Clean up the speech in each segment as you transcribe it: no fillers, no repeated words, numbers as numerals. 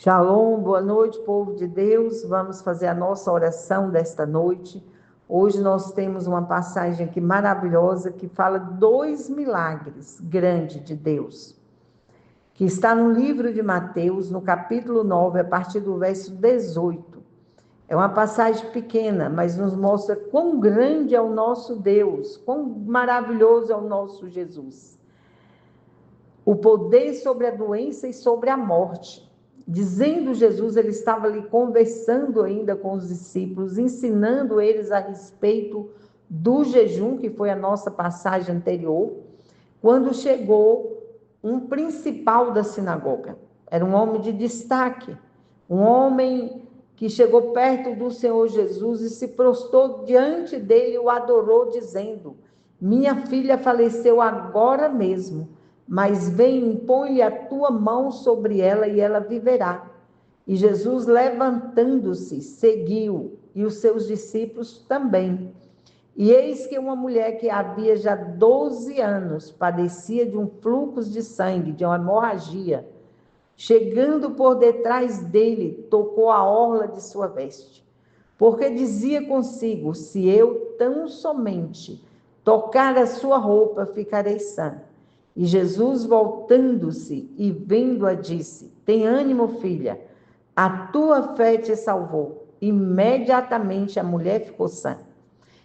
Shalom, boa noite, povo de Deus. Vamos fazer a nossa oração desta noite. Hoje nós temos uma passagem aqui maravilhosa que fala 2 milagres grandes de Deus, que está no livro de Mateus, no capítulo 9, a partir do verso 18. É uma passagem pequena, mas nos mostra quão grande é o nosso Deus, quão maravilhoso é o nosso Jesus. O poder sobre a doença e sobre a morte. Dizendo Jesus, ele estava ali conversando ainda com os discípulos, ensinando eles a respeito do jejum, que foi a nossa passagem anterior, quando chegou um principal da sinagoga. Era um homem de destaque, um homem que chegou perto do Senhor Jesus e se prostrou diante dele e o adorou, dizendo: minha filha faleceu agora mesmo, mas vem, põe a tua mão sobre ela e ela viverá. E Jesus, levantando-se, seguiu, e os seus discípulos também. E eis que uma mulher que havia já 12 anos padecia de um fluxo de sangue, de uma hemorragia, chegando por detrás dele, tocou a orla de sua veste, porque dizia consigo: se eu tão somente tocar a sua roupa, ficarei sã. E Jesus, voltando-se e vendo-a, disse: tem ânimo, filha, a tua fé te salvou. Imediatamente a mulher ficou sã.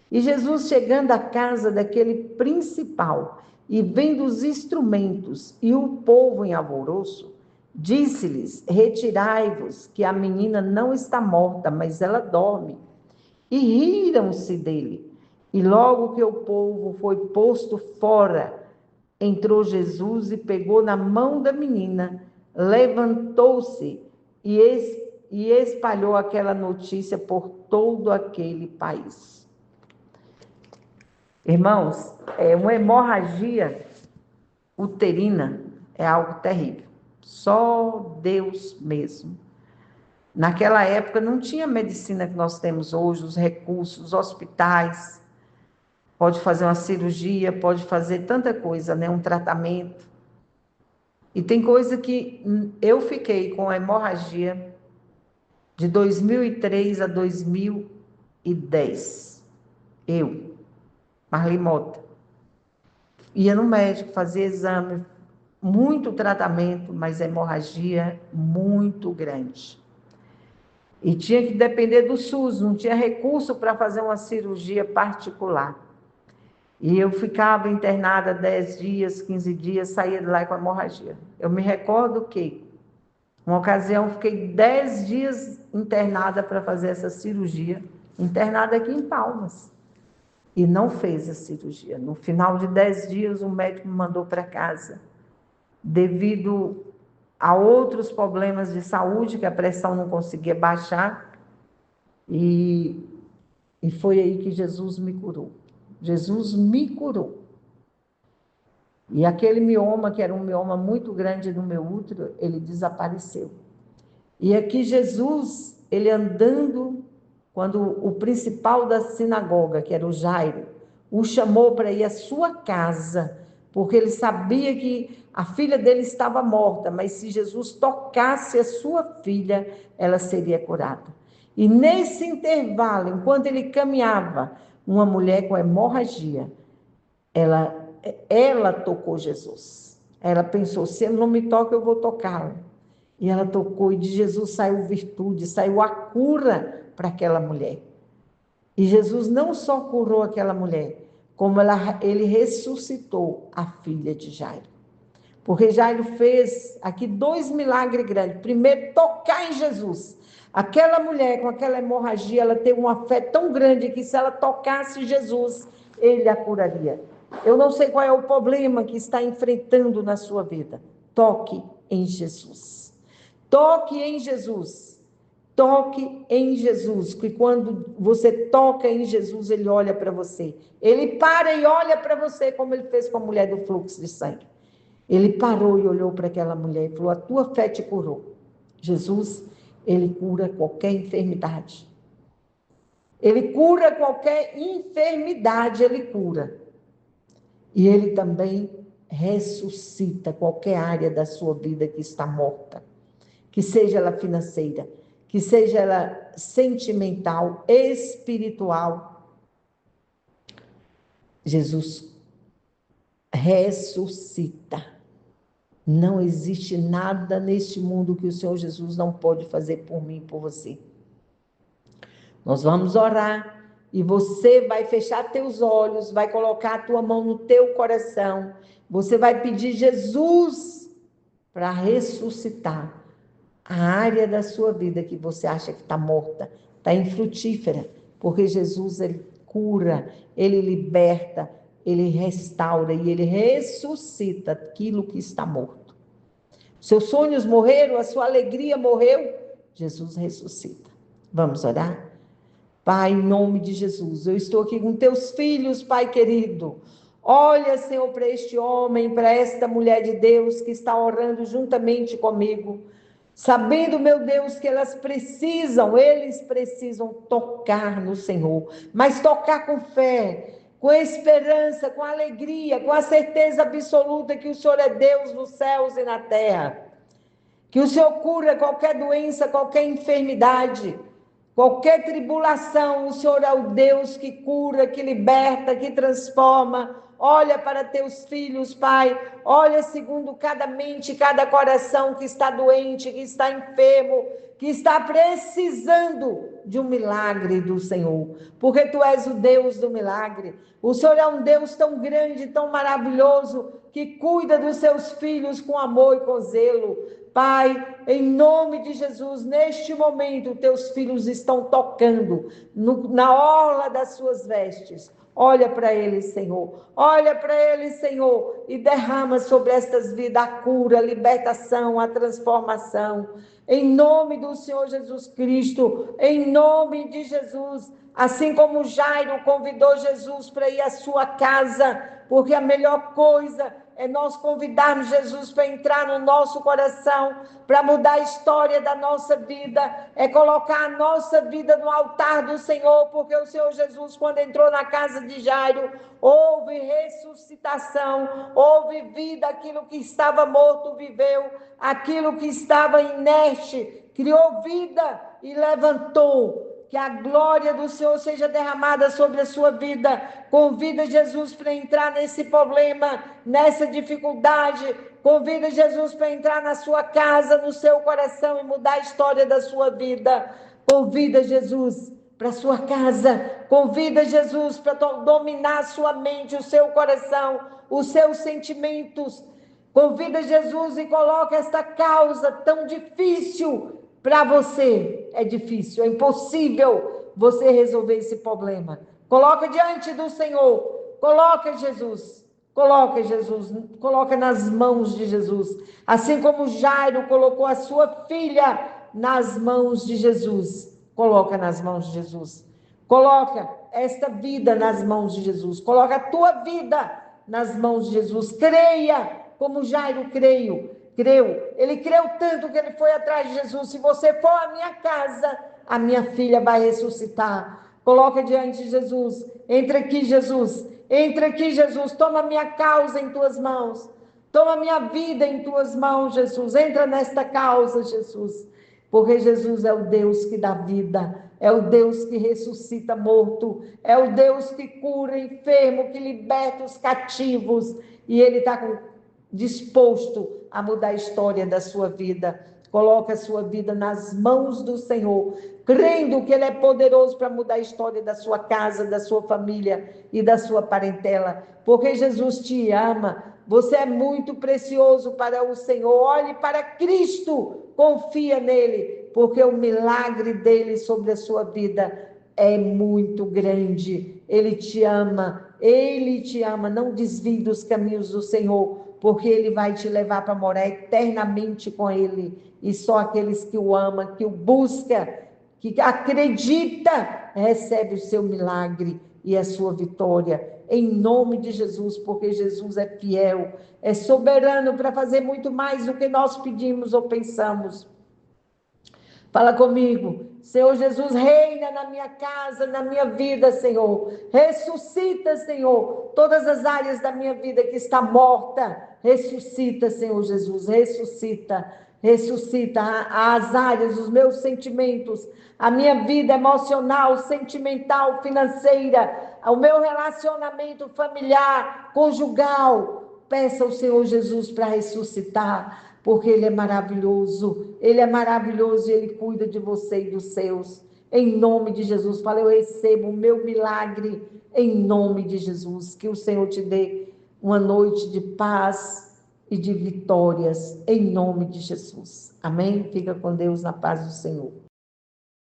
E Jesus, chegando à casa daquele principal e vendo os instrumentos e o povo em alvoroço, disse-lhes: retirai-vos, que a menina não está morta, mas ela dorme. E riram-se dele. E logo que o povo foi posto fora, entrou Jesus e pegou na mão da menina, levantou-se e espalhou aquela notícia por todo aquele país. Irmãos, uma hemorragia uterina é algo terrível. Só Deus mesmo. Naquela época não tinha a medicina que nós temos hoje, os recursos, os hospitais. Pode fazer uma cirurgia, pode fazer tanta coisa, né? Um tratamento. E tem coisa que eu fiquei com a hemorragia de 2003 a 2010. Marli Mota. Ia no médico, fazia exame, muito tratamento, mas a hemorragia muito grande. E tinha que depender do SUS, não tinha recurso para fazer uma cirurgia particular. E eu ficava internada 10 dias, 15 dias, saía de lá com a hemorragia. Eu me recordo que, uma ocasião, fiquei 10 dias internada para fazer essa cirurgia, internada aqui em Palmas, e não fez a cirurgia. No final de 10 dias, o médico me mandou para casa, devido a outros problemas de saúde, que a pressão não conseguia baixar, e foi aí que Jesus me curou. Jesus me curou. E aquele mioma, que era um mioma muito grande no meu útero, ele desapareceu. E aqui Jesus, ele andando, quando o principal da sinagoga, que era o Jairo, o chamou para ir à sua casa, porque ele sabia que a filha dele estava morta, mas se Jesus tocasse a sua filha, ela seria curada. E nesse intervalo, enquanto ele caminhava, uma mulher com hemorragia, ela tocou Jesus. Ela pensou: se ele não me toca, eu vou tocá-lo. E ela tocou, e de Jesus saiu virtude, saiu a cura para aquela mulher. E Jesus não só curou aquela mulher, como ele ressuscitou a filha de Jairo. Porque Jairo fez aqui 2 milagres grandes. Primeiro, tocar em Jesus. Aquela mulher com aquela hemorragia, ela teve uma fé tão grande que se ela tocasse Jesus, ele a curaria. Eu não sei qual é o problema que está enfrentando na sua vida. Toque em Jesus. Toque em Jesus. Toque em Jesus, que quando você toca em Jesus, ele olha para você. Ele para e olha para você, como ele fez com a mulher do fluxo de sangue. Ele parou e olhou para aquela mulher e falou: a tua fé te curou. Jesus, ele cura qualquer enfermidade. Ele cura qualquer enfermidade, ele cura. E ele também ressuscita qualquer área da sua vida que está morta, que seja ela financeira, que seja ela sentimental, espiritual. Jesus ressuscita. Não existe nada neste mundo que o Senhor Jesus não pode fazer por mim e por você. Nós vamos orar e você vai fechar teus olhos, vai colocar a tua mão no teu coração. Você vai pedir Jesus para ressuscitar a área da sua vida que você acha que está morta, está infrutífera, porque Jesus, ele cura, ele liberta, ele restaura e ele ressuscita aquilo que está morto. Seus sonhos morreram, a sua alegria morreu, Jesus ressuscita. Vamos orar? Pai, em nome de Jesus, eu estou aqui com teus filhos, Pai querido. Olha, Senhor, para este homem, para esta mulher de Deus que está orando juntamente comigo, sabendo, meu Deus, que eles precisam tocar no Senhor, mas tocar com fé, com esperança, com alegria, com a certeza absoluta que o Senhor é Deus nos céus e na terra, que o Senhor cura qualquer doença, qualquer enfermidade, qualquer tribulação. O Senhor é o Deus que cura, que liberta, que transforma. Olha para teus filhos, Pai, olha segundo cada mente, cada coração que está doente, que está enfermo, que está precisando de um milagre do Senhor, porque Tu és o Deus do milagre. O Senhor é um Deus tão grande, tão maravilhoso, que cuida dos seus filhos com amor e com zelo. Pai, em nome de Jesus, neste momento, teus filhos estão tocando na orla das suas vestes. Olha para eles, Senhor. Olha para eles, Senhor, e derrama sobre estas vidas a cura, a libertação, a transformação. Em nome do Senhor Jesus Cristo, em nome de Jesus. Assim como Jairo convidou Jesus para ir à sua casa, porque a melhor coisa é nós convidarmos Jesus para entrar no nosso coração, para mudar a história da nossa vida, é colocar a nossa vida no altar do Senhor, porque o Senhor Jesus, quando entrou na casa de Jairo, houve ressuscitação, houve vida, aquilo que estava morto viveu, aquilo que estava inerte criou vida e levantou. Que a glória do Senhor seja derramada sobre a sua vida. Convida Jesus para entrar nesse problema, nessa dificuldade. Convida Jesus para entrar na sua casa, no seu coração e mudar a história da sua vida. Convida Jesus para a sua casa. Convida Jesus para dominar a sua mente, o seu coração, os seus sentimentos. Convida Jesus e coloca esta causa tão difícil para você. É difícil, é impossível você resolver esse problema. Coloca diante do Senhor, coloca Jesus, coloca nas mãos de Jesus. Assim como Jairo colocou a sua filha nas mãos de Jesus, coloca nas mãos de Jesus. Coloca esta vida nas mãos de Jesus, coloca a tua vida nas mãos de Jesus. Creia como Jairo creu. Ele creu tanto que ele foi atrás de Jesus. Se você for à minha casa, a minha filha vai ressuscitar. Coloca diante de Jesus. Entra aqui, Jesus. Entra aqui, Jesus. Toma minha causa em tuas mãos. Toma minha vida em tuas mãos, Jesus. Entra nesta causa, Jesus. Porque Jesus é o Deus que dá vida. É o Deus que ressuscita morto. É o Deus que cura enfermo, que liberta os cativos. E Ele está disposto a mudar a história da sua vida. Coloca a sua vida nas mãos do Senhor, crendo que Ele é poderoso para mudar a história da sua casa, da sua família e da sua parentela, porque Jesus te ama. Você é muito precioso para o Senhor. Olhe para Cristo, confia nele, porque o milagre dele sobre a sua vida é muito grande. Ele te ama, não desvie dos caminhos do Senhor, porque Ele vai te levar para morar eternamente com Ele, e só aqueles que o amam, que o buscam, que acredita, recebe o seu milagre e a sua vitória, em nome de Jesus, porque Jesus é fiel, é soberano para fazer muito mais do que nós pedimos ou pensamos. Fala comigo. Senhor Jesus, reina na minha casa, na minha vida, Senhor. Ressuscita, Senhor, todas as áreas da minha vida que está morta. Ressuscita, Senhor Jesus, ressuscita. ressuscita as áreas, os meus sentimentos, a minha vida emocional, sentimental, financeira, o meu relacionamento familiar, conjugal. Peça ao Senhor Jesus para ressuscitar, porque Ele é maravilhoso e Ele cuida de você e dos seus. Em nome de Jesus, fala, eu recebo o meu milagre, em nome de Jesus, que o Senhor te dê uma noite de paz e de vitórias, em nome de Jesus. Amém? Fica com Deus, na paz do Senhor.